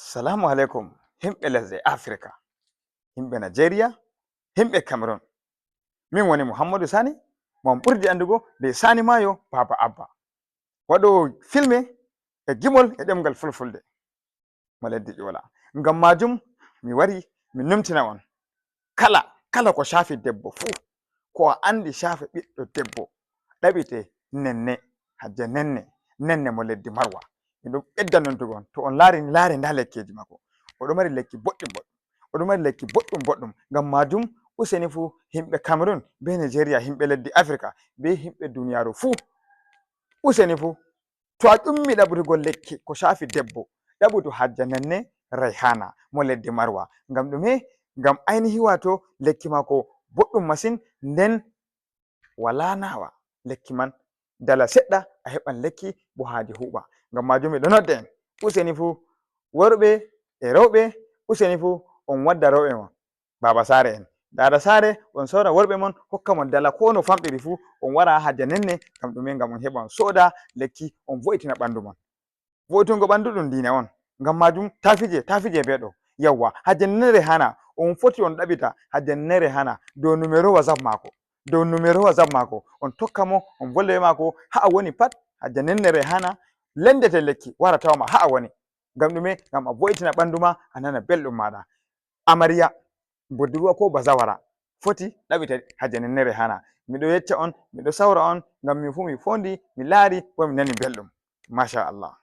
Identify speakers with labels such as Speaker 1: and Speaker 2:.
Speaker 1: Salamu alaikum himɓe lesɗe Africa, himɓe Nigeria, himɓe Cameron. Min woni Muhammadu Sani, mo on ɓurdi andugo be Sani Mayo Baba Abba. Waɗowo filme e gimol e ɗemgal Fulfulde mo leddi Ƴola. Ngam majum mi wari mi numtina on kala ko shafi debbo fuu, ko a andi shafi ɓiɗɗo debbo ɗaɓite nenne, Hajja nenne mo leddi Marwa. Miɗo ɓedda numtugo on, to on laari nda lekkeji makko. Oɗo mari lekki boɗɗum. Ngam majum useni fu himɓe Cameron be Nigeria, himɓe leddi Africa be himɓe duniyaru fuu, useni fu to a ƴummi ɗaɓutugo lekki ko shafi debbo, ɗaɓutu Hajja Nenne Rayhana mo leddi Marwa. Ngam ɗume? Ngam ainihi wato lekki mako boɗɗum masin, nden wala nawa. Lekki man dala seɗɗa a heɓan lekki bo haadi huɓa. Ngam majum miɗo nodda en useni fu worɓe e rewɓe, useni fu on wadda rewɓe mon baba sare en, dada sare on sora worɓe mon hokka mon dala ko no famɗiri fu, on wara Hajja Nenne. Ngam ɗume? Ngam on heɓa on soda lekki on vo'itina ɓandu mon. Vo'itungo ɓandu ɗum diina on. Ngam majum ta fije beɗo. Yawwa, Hajja Nenne Rayhana on foti on ɗaɓita Hajja Nenne Rayhana dow numero WhatsApp mako, on tokka mo on volla be mako ha a woni pat. Hajja Nenne Rayhana lendete lekki wara tawama ha a woni. Ngam ɗume? Ngam a vo'itina ɓandu ma, a nana belɗum maɗa. Amariya, budurwa ko bazawara foti ɗaɓita Hajja Nenne Rayhana. Miɗo yecca on, miɗo sawra on, ngam min fu mi fondi, mi laari bo mi nani belɗum. Masha Allah.